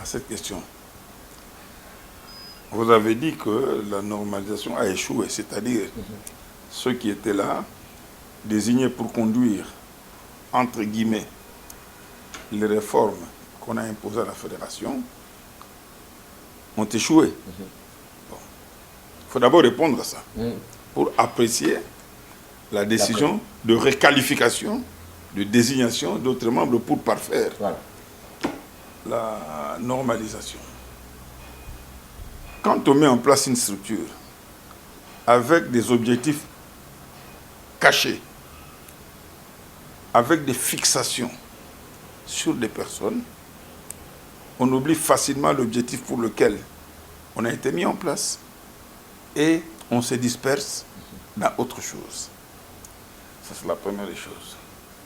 cette question. Vous avez dit que la normalisation a échoué, c'est-à-dire ceux qui étaient là, désignés pour conduire, entre guillemets, les réformes qu'on a imposées à la fédération, ont échoué. Bon. Il faut d'abord répondre à ça, pour apprécier la décision de requalification, de désignation d'autres membres pour parfaire la normalisation. Quand on met en place une structure avec des objectifs cachés, avec des fixations sur des personnes, on oublie facilement l'objectif pour lequel on a été mis en place et on se disperse dans autre chose. Ça, c'est la première des choses.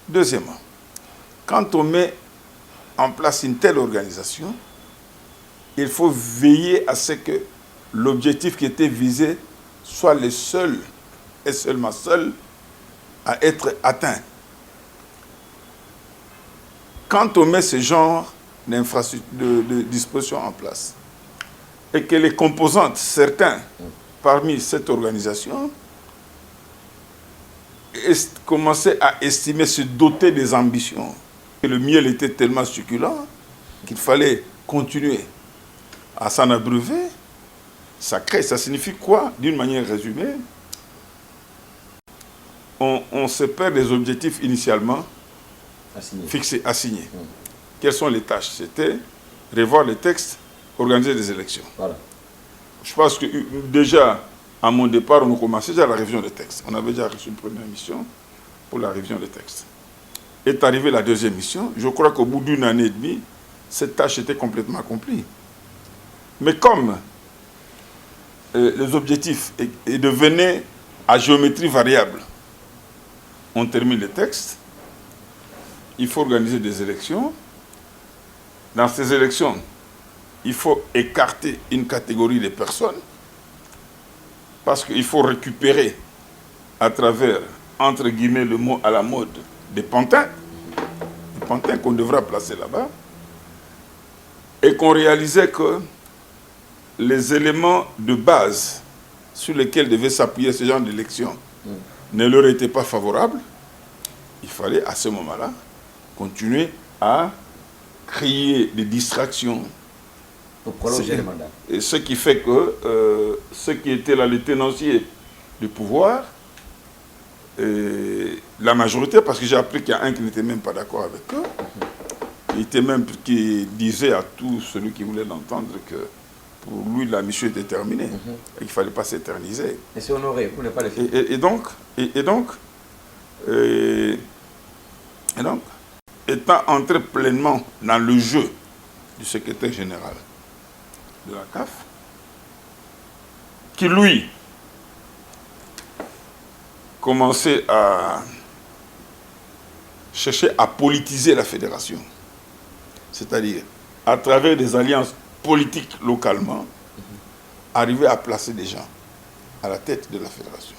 Deuxièmement, quand on met en place une telle organisation, il faut veiller à ce que l'objectif qui était visé soit le seul et seulement seul à être atteint. Quand on met ce genre de dispositions en place et que les composantes, certains parmi cette organisation, commençaient à estimer se doter des ambitions, que le miel était tellement succulent qu'il fallait continuer à s'en abreuver, ça signifie quoi? D'une manière résumée, on se perd des objectifs initialement fixés, assignés. Quelles sont les tâches? C'était revoir les textes, organiser des élections. Voilà. Je pense que déjà, à mon départ, on a commencé déjà la révision des textes. On avait déjà reçu une première mission pour la révision des textes. Est arrivée la deuxième mission. Je crois qu'au bout d'une année et demie, cette tâche était complètement accomplie. Mais comme les objectifs devenaient à géométrie variable, on termine les textes, il faut organiser des élections. Dans ces élections, il faut écarter une catégorie de personnes parce qu'il faut récupérer à travers, entre guillemets, le mot à la mode, des pantins qu'on devra placer là-bas, et qu'on réalisait que les éléments de base sur lesquels devait s'appuyer ce genre d'élection ne leur étaient pas favorables. Il fallait à ce moment-là continuer à créer des distractions. Pour prolonger le mandat. Et ce qui fait que ceux qui étaient là, les tenanciers du pouvoir, la majorité, parce que j'ai appris qu'il y a un qui n'était même pas d'accord avec eux, qui disait à tout celui qui voulait l'entendre que pour lui la mission était terminée et qu'il ne fallait pas s'éterniser. Et c'est honoré, pour ne pas le faire. Et donc, étant entré pleinement dans le jeu du secrétaire général de la CAF, qui lui commençait à chercher à politiser la fédération, c'est-à-dire à travers des alliances politiques localement, arriver à placer des gens à la tête de la fédération.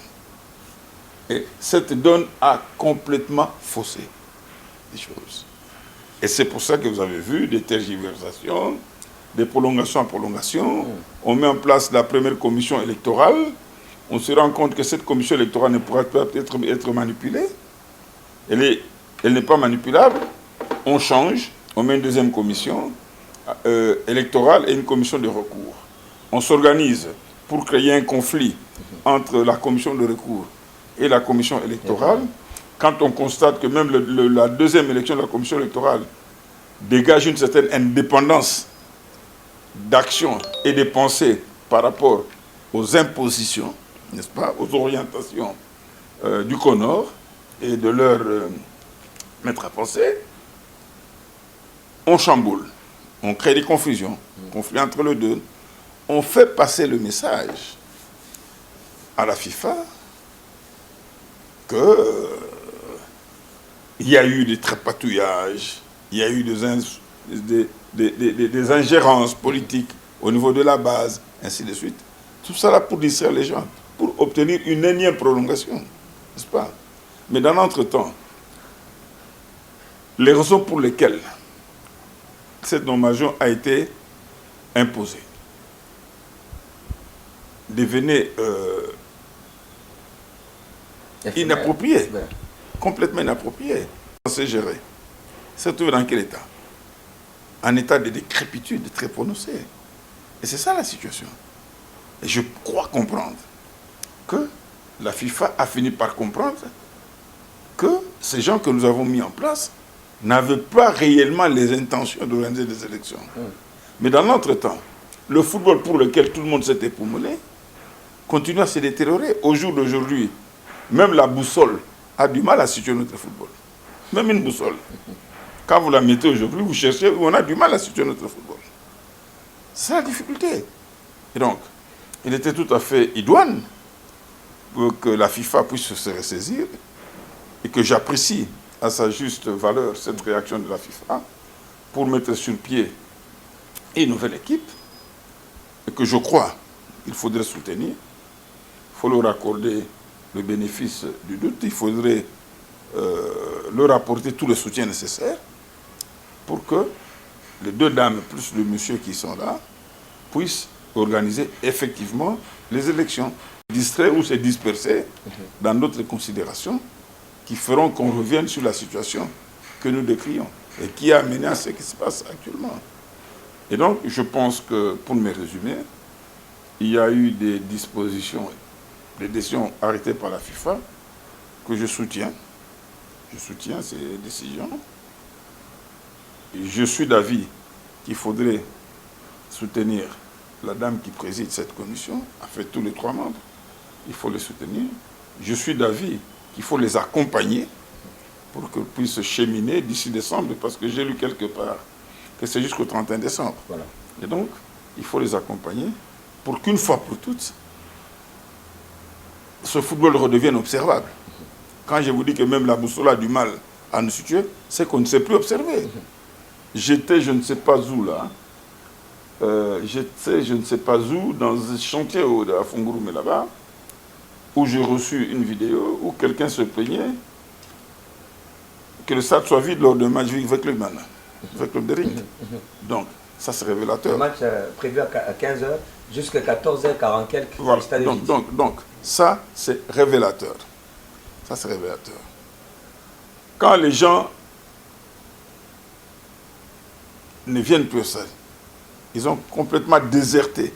Et cette donne a complètement faussé les choses. Et c'est pour ça que vous avez vu des tergiversations, des prolongations en prolongation. On met en place la première commission électorale. On se rend compte que cette commission électorale ne pourra pas être manipulée. Elle n'est pas manipulable. On change. On met une deuxième commission électorale et une commission de recours. On s'organise pour créer un conflit entre la commission de recours et la commission électorale. Quand on constate que même la deuxième élection de la commission électorale dégage une certaine indépendance d'action et de pensée par rapport aux impositions, n'est-ce pas, aux orientations du CONOR et de leur maître à penser, on chamboule, on crée des confusions, conflits entre les deux. On fait passer le message à la FIFA qu'il y a eu des trapatouillages, il y a eu des ingérences politiques au niveau de la base, ainsi de suite. Tout ça là pour distraire les gens, pour obtenir une énième prolongation, n'est-ce pas? Mais dans l'entretemps, les raisons pour lesquelles cette nomination a été imposé devenait inapproprié, complètement inapproprié. On s'est géré. C'est retrouvé dans quel état? Un état de décrépitude très prononcé. Et c'est ça la situation. Et je crois comprendre que la FIFA a fini par comprendre que ces gens que nous avons mis en place n'avaient pas réellement les intentions d'organiser des élections. Mais dans l'entretemps, le football pour lequel tout le monde s'est époumoné continue à se détériorer. Au jour d'aujourd'hui, même la boussole a du mal à situer notre football. Même une boussole. Quand vous la mettez aujourd'hui, vous cherchez, on a du mal à situer notre football. C'est la difficulté. Et donc, il était tout à fait idoine pour que la FIFA puisse se ressaisir et que j'apprécie à sa juste valeur cette réaction de la FIFA pour mettre sur pied une nouvelle équipe et que je crois qu'il faudrait soutenir. Il faut leur accorder le bénéfice du doute, il faudrait leur apporter tout le soutien nécessaire pour que les deux dames plus le monsieur qui sont là puissent organiser effectivement les élections, distraire ou se disperser dans d'autres considérations qui feront qu'on revienne sur la situation que nous décrions et qui a amené à ce qui se passe actuellement. Et donc, je pense que, pour me résumer, il y a eu des dispositions, des décisions arrêtées par la FIFA que je soutiens. Je soutiens ces décisions. Et je suis d'avis qu'il faudrait soutenir la dame qui préside cette commission, en fait tous les 3 membres, il faut les soutenir. Je suis d'avis qu'il faut les accompagner pour qu'ils puissent cheminer d'ici décembre, parce que j'ai lu quelque part que c'est jusqu'au 31 décembre. Voilà. Et donc, il faut les accompagner pour qu'une fois pour toutes, ce football redevienne observable. Quand je vous dis que même la boussole a du mal à nous situer, c'est qu'on ne sait plus observer. J'étais, je ne sais pas où là, j'étais, je ne sais pas où, dans un chantier de la Fungurume là-bas, où j'ai reçu une vidéo où quelqu'un se plaignait que le stade soit vide lors d'un match avec le Man, avec le Bering. Donc, ça c'est révélateur. Le match prévu à 15h jusqu'à 14h40 quelques. Voilà. Donc, ça c'est révélateur. Ça c'est révélateur. Quand les gens ne viennent plus au stade, ils ont complètement déserté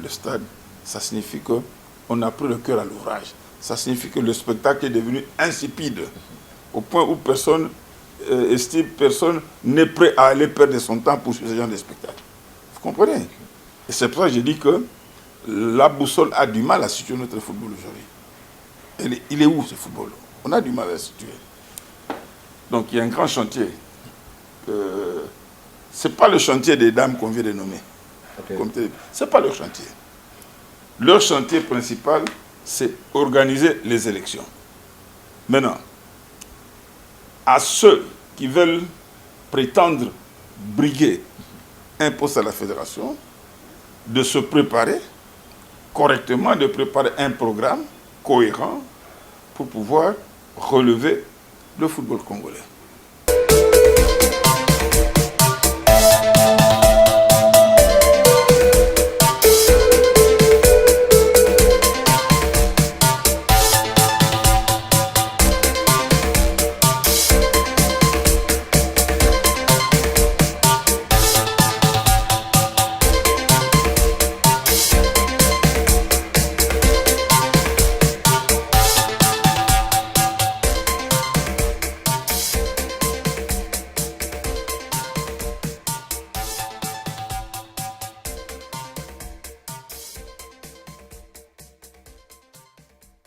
le stade. Ça signifie qu'on a pris le cœur à l'ouvrage. Ça signifie que le spectacle est devenu insipide, au point où personne estime, personne n'est prêt à aller perdre son temps pour ce genre de spectacle. Vous comprenez? Et c'est pour ça que je dis que la boussole a du mal à situer notre football aujourd'hui. Il est où ce football? On a du mal à le situer. Donc il y a un grand chantier. Ce n'est pas le chantier des dames qu'on vient de nommer. Okay. Ce n'est pas leur chantier. Leur chantier principal, c'est organiser les élections. Maintenant, à ceux qui veulent prétendre briguer un poste à la fédération, de se préparer correctement, de préparer un programme cohérent pour pouvoir relever le football congolais.